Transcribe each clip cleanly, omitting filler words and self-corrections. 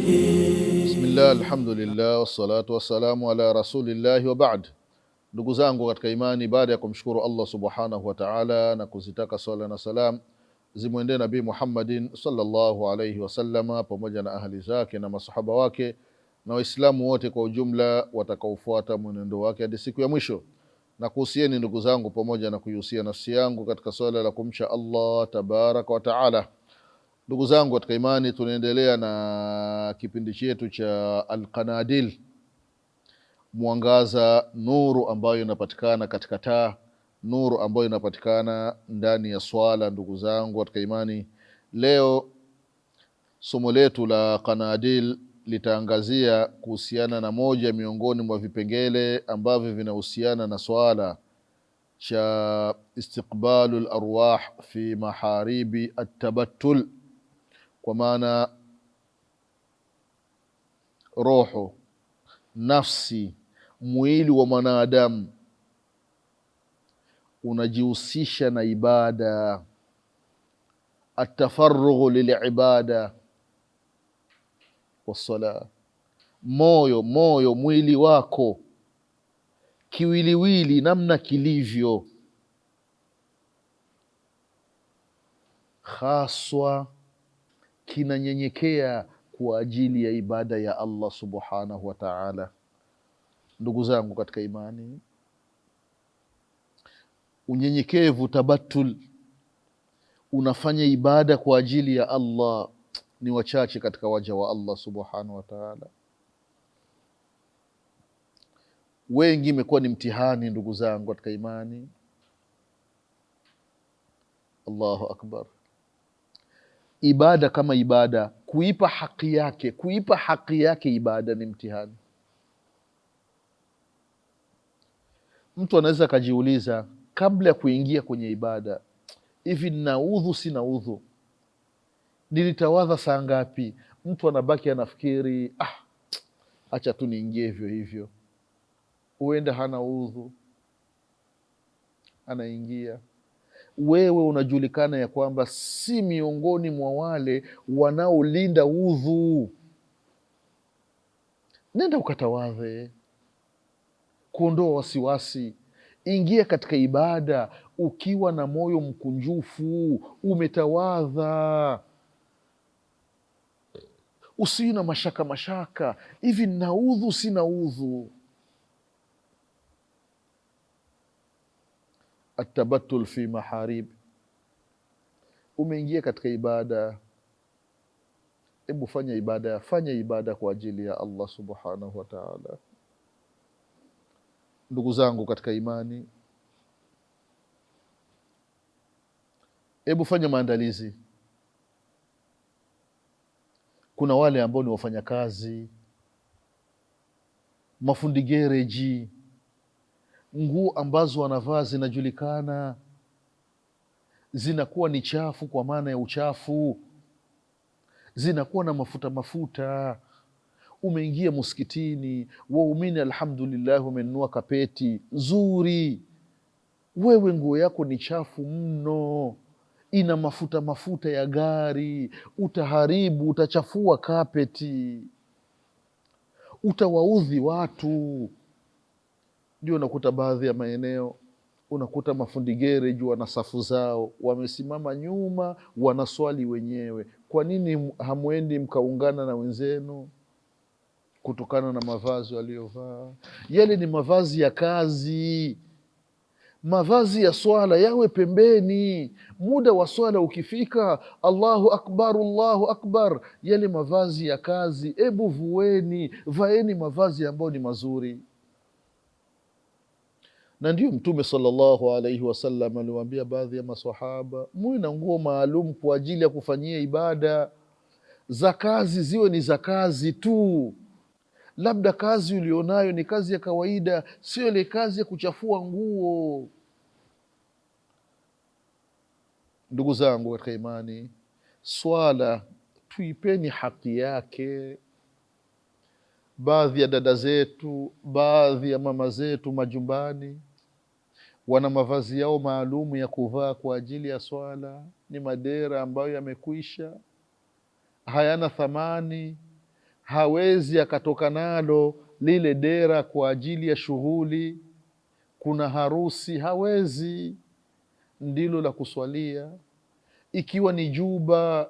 Bismillah, alhamdulillah, wassalatu wassalamu ala rasulillahi wa ba'd. Ndugu zangu katika imani, baada ya kumshukuru Allah subhanahu wa ta'ala na kuzitaka swala na salam zimwendee Nabii Muhammadin sallallahu alayhi wasallama pamoja na ahli zake na masahaba wake na waislamu wote kwa ujumla watakaofuata mwenendo wake hadi siku ya mwisho. Na kuhusieni ndugu zangu, pamoja na kuihusia nafsi yangu katika swala la kumcha Allah tabaraka wa ta'ala. Ndugu zangu katika imani, tunaendelea na kipindi chetu cha Al-Qanadil, mwangaza, nuru ambayo inapatikana katika taa, nuru ambayo inapatikana ndani ya swala. Ndugu zangu katika imani, leo somo letu la Qanadil litaangazia kuhusiana na moja miongoni mwa vipengele ambavyo vinahusiana na swala cha istiqbalul arwah fi maharibi at-tabattul, kwa maana roho, nafsi, mwili wa mwanadamu unajihusisha na ibada, atafarrughu lilibada wassala. Moyo, mwili wako, kiwiliwili namna kilivyo, haswa kinanyenyekea kwa ajili ya ibada ya Allah subhanahu wa ta'ala. Ndugu zangu katika imani, unyenyekevu, tabattul, unafanya ibada kwa ajili ya Allah, ni wachache katika waja wa Allah subhanahu wa ta'ala. Wengi imekuwa ni mtihani ndugu zangu katika imani. Allahu akbar. Ibada kama ibada, kuipa haki yake ibada ni mtihani. Mtu anaweza akajiuliza kabla ya kuingia kwenye ibada, hivi ninaudhu sina udhu, nilitawadha saa ngapi? Mtu anabaki anafikiri acha tu niingie hivyo hivyo. Huenda hana udhu, anaingia. Wewe unajulikana ya kwamba si miongoni mwa wale wanaolinda udhu. Nenda ukatawadhe, kuondoa wasiwasi. Ingia katika ibada ukiwa na moyo mkunjufu, umetawadha, usiwi na mashaka, hivi nina udhu sina udhu. Atabattul fi maharib, umeingia katika ibada. Hebu fanya ibada kwa ajili ya Allah subhanahu wa ta'ala. Ndugu zangu katika imani, hebu fanya maandalizi. Kuna wale ambao ni wafanyakazi, mafundi gereji, nguo ambazo wanavaa zinajulikana, zinakuwa ni chafu kwa maana ya uchafu, zinakuwa na mafuta. Umeingia msikitini, waumini alhamdulillah wamenunua kapeti nzuri, wewe nguo yako ni chafu mno, ina mafuta ya gari. Utaharibu, utachafua kapeti, utawaudhi watu. Ndio unakuta baadhi ya maeneo, unakuta mafundi gereji wana safu zao, wamesimama nyuma, wanaswali wenyewe. Kwa nini hamwendi mkaungana na wenzenu? Kutokana na mavazi waliovaa. Yale ni mavazi ya kazi. Mavazi ya swala yawe pembeni. Muda wa swala ukifika, Allahu akbar, Allahu akbar, yale mavazi ya kazi ebu vueni, vaeni mavazi ambayo ni mazuri. Na ndio Mtume sallallahu alaihi wasallam aliwaambia baadhi ya maswahaba, muwe na nguo maalum kwa ajili ya kufanyia ibada. Za kazi ziwe ni za kazi tu. Labda kazi ulionayo ni kazi ya kawaida, sio ile kazi ya kuchafua nguo. Ndugu zangu katika imani, swala tuipeni haki yake. Baadhi ya dada zetu, baadhi ya mama zetu majumbani wana mavazi yao maalumu ya kuvaa kwa ajili ya swala. Ni madera ambayo yamekwisha, hayana thamani, hawezi akatoka nalo lile dera kwa ajili ya shughuli, kuna harusi, hawezi, ndilo la kuswalia. Ikiwa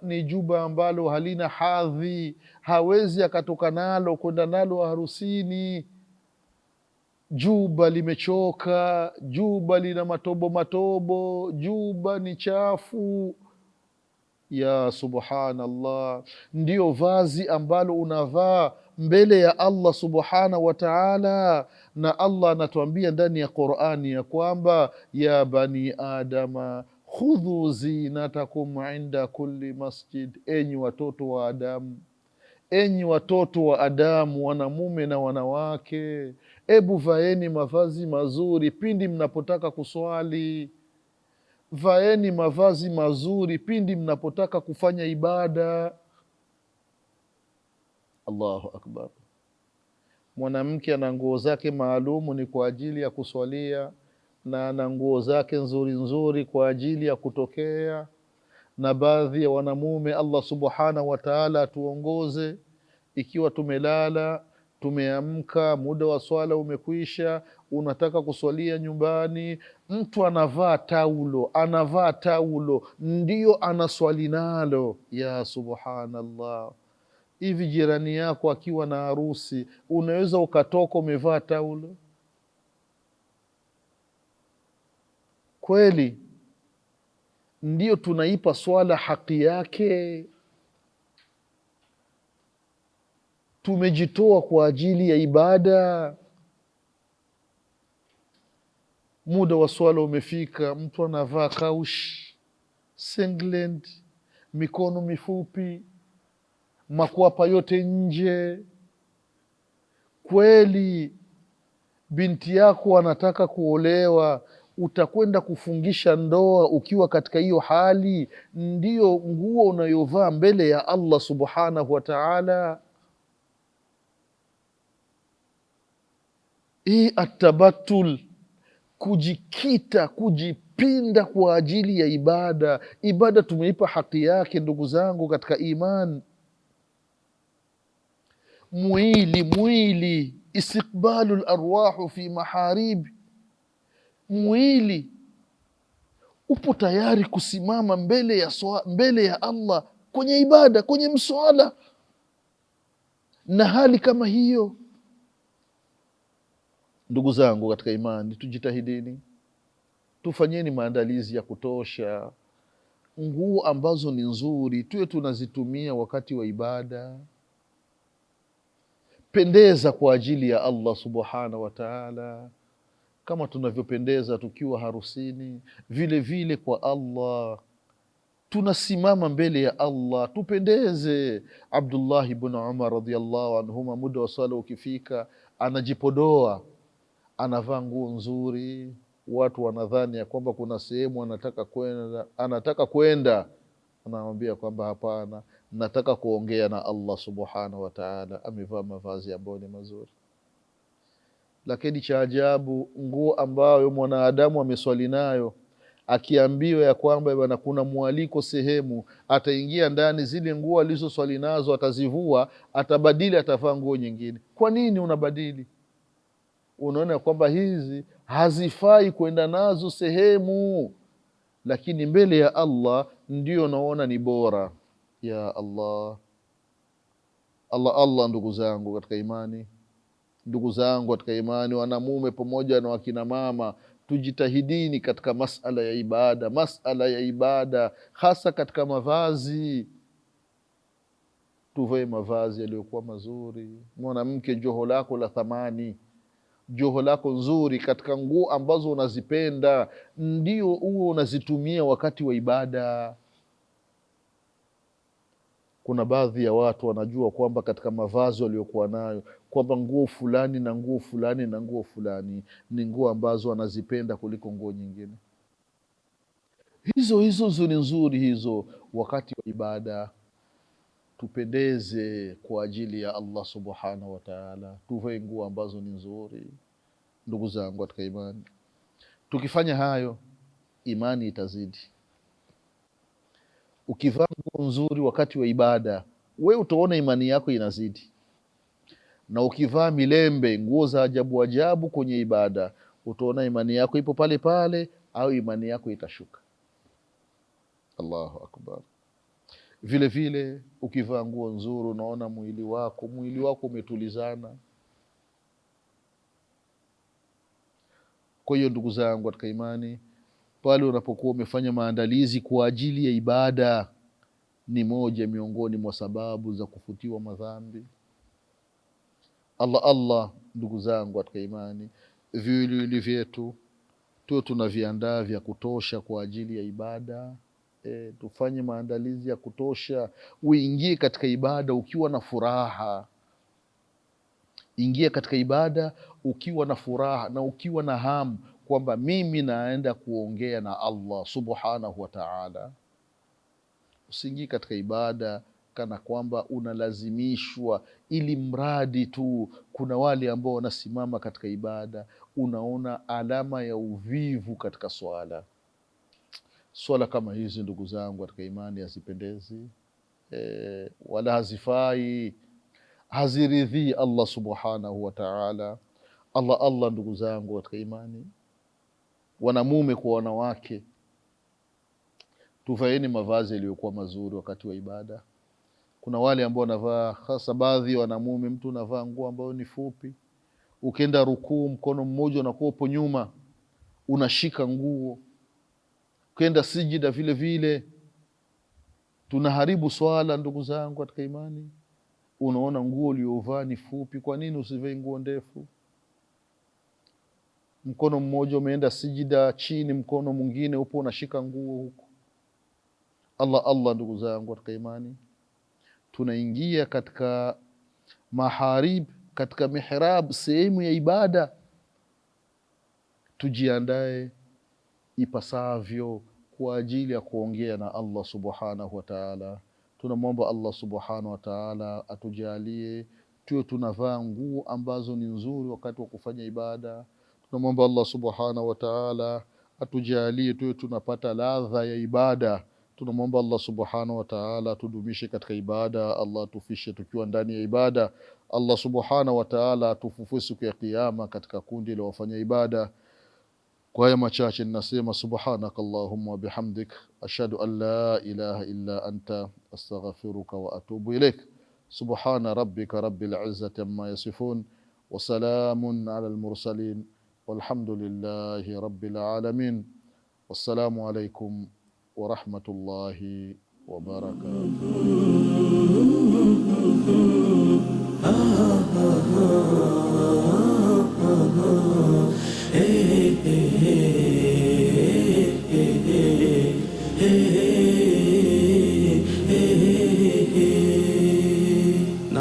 ni juba ambalo halina hadhi, hawezi akatoka nalo kwenda nalo harusini. Juba limechoka, juba lina matobo matobo, juba ni chafu. Ya subhanallah, ndio vazi ambalo unavaa mbele ya Allah subhanahu wa taala. Na Allah anatuambia ndani ya Qurani ya kwamba ya bani adama khudhu zinatakum inda kulli masjid, enyi watoto wa Adamu, enyi watoto wa Adamu, wanamume na wanawake, ebu vaeni mavazi mazuri pindi mnapotaka kuswali. Vaeni mavazi mazuri pindi mnapotaka kufanya ibada. Allahu akbar. Mwanamke ana nguo zake maalumu ni kwa ajili ya kuswalia, na ana nguo zake nzuri nzuri kwa ajili ya kutokea. Na baadhi ya wanamume, Allah subhanahu wa taala atuongoze, ikiwa tumelala tumeamka, muda wa swala umekwisha, unataka kuswalia nyumbani, mtu anavaa taulo ndio anaswali nalo. Ya subhanallah, hivi jirani yako akiwa na harusi unaweza ukatoka umevaa taulo kweli? Ndio tunaipa swala haki yake? Tumejitoa kwa ajili ya ibada, muda wa swala umefika, mtu anavaa kaush, singlet, mikono mifupi, makwapa yote nje. Kweli binti yako anataka kuolewa, utakwenda kufungisha ndoa ukiwa katika hiyo hali? Ndiyo nguo unayovaa mbele ya Allah subhanahu wa taala. Hii atabatul, kujikita, kujipinda kwa ajili ya ibada. Ibada tumeipa haki yake, ndugu zangu katika iman. Mwili istiqbalu larwahu fi maharibi, mwili upo tayari kusimama mbele ya Allah kwenye ibada, kwenye mswala. Na hali kama hiyo, ndugu zangu katika imani, tujitahidini, tufanyeni maandalizi ya kutosha. Nguo ambazo ni nzuri tuwe tunazitumia wakati wa ibada. Pendeza kwa ajili ya Allah subhanahu wa taala, kama tunavyopendeza tukiwa harusini, vile vile kwa Allah tunasimama mbele ya Allah, tupendeze. Abdullah ibn Umar radhiallahu anhuma, muda wa swala ukifika, anajipodoa, anavaa nguo nzuri. Watu wanadhani ya kwamba kuna sehemu anataka kwenda, anamwambia kwamba hapana, nataka kuongea na Allah subhanahu wa taala. Amevaa mavazi ambayo ni mazuri. Lakini cha ajabu, nguo ambayo mwanadamu ameswali nayo, akiambiwa ya kwamba bwana kuna mwaliko sehemu, ataingia ndani, zile nguo alizoswali nazo atazivua, atabadili, atavaa nguo nyingine. Kwa nini unabadili? Unaona kwamba hizi hazifai kwenda nazo sehemu, lakini mbele ya Allah ndio naona ni bora. Ya Allah, ndugu zangu katika imani, wanamume pamoja na wakina mama, tujitahidini katika masala ya ibada, hasa katika mavazi. Tuvae mavazi yaliyokuwa mazuri. Mwanamke, joho lako la thamani, joho lako nzuri, katika nguo ambazo unazipenda, ndio huo unazitumia wakati wa ibada. Kuna baadhi ya watu wanajua kwamba katika mavazi waliokuwa nayo kwamba nguo fulani na nguo fulani na nguo fulani ni nguo ambazo wanazipenda kuliko nguo nyingine. Hizo ni nzuri hizo. Wakati wa ibada tupendeze kwa ajili ya Allah subhanahu wa taala, tuvae nguo ambazo ni nzuri. Ndugu zangu katika imani, tukifanya hayo imani itazidi. Ukivaa nguo nzuri wakati wa ibada, we utaona imani yako inazidi. Na ukivaa milembe, nguo za ajabu ajabu kwenye ibada, utaona imani yako ipo pale pale au imani yako itashuka. Allahu akbar. Vile vile ukivaa nguo nzuri, unaona mwili wako umetulizana. Kwa hiyo ndugu zangu katika imani, pale unapokuwa umefanya maandalizi kwa ajili ya ibada, ni moja miongoni mwa sababu za kufutiwa madhambi. Allah, ndugu zangu katika imani, viwiliwili vyetu tuwe tunaviandaa vya kutosha kwa ajili ya ibada. Tufanye maandalizi ya kutosha. Uingie katika ibada ukiwa na furaha. Ingia katika ibada ukiwa na furaha na ukiwa na hamu kwamba mimi naenda kuongea na Allah subhanahu wa ta'ala. Usiingie katika ibada kana kwamba unalazimishwa, ili mradi tu. Kuna wale ambao wanasimama katika ibada, unaona alama ya uvivu katika swala. Swala kama hizi ndugu zangu katika imani hazipendezi, wala hazifai, haziridhii Allah subhanahu wa ta'ala. Allah ndugu zangu katika imani, wanamume kwa wanawake, tuvaeni mavazi yaliyokuwa mazuri wakati wa ibada. Kuna wale ambao wanavaa, hasa baadhi wanamume, mtu unavaa nguo ambayo ni fupi, ukienda rukuu mkono mmoja unakuwa upo nyuma unashika nguo, ukienda sijida vile vile. Tunaharibu swala ndugu zangu katika imani. Unaona nguo uliyovaa ni fupi, kwa nini usivae nguo ndefu? Mkono mmoja umeenda sijida chini, mkono mwingine upo unashika nguo huko. Allah ndugu zangu katika imani, tunaingia katika maharib, katika mihrab, sehemu ya ibada. Tujiandae ipasavyo kwa ajili ya kuongea na Allah subhanahu wa ta'ala. Tunamwomba Allah subhanahu wa ta'ala atujalie tuwe tunavaa nguo ambazo ni nzuri wakati wa kufanya ibada. Tunamwomba Allah subhanahu wa ta'ala atujalie tuwe tunapata ladha ya ibada. Tunamwomba Allah subhanahu wa ta'ala tudumishe katika ibada. Allah tufishe tukiwa ndani ya ibada. Allah subhanahu wa ta'ala tufufue siku ya kiyama katika kundi la wafanya ibada. Kwa haya machache ninasema subhanaka Allahumma bihamdik, ashhadu an la ilaha illa anta, astaghfiruka wa atubu ilaik. Subhana rabbika rabbil izzati amma yasifun, wa salamun ala al-mursalin, walhamdulillahi rabbil alamin. Wassalamu alaykum wa rahmatullahi wa barakatuh.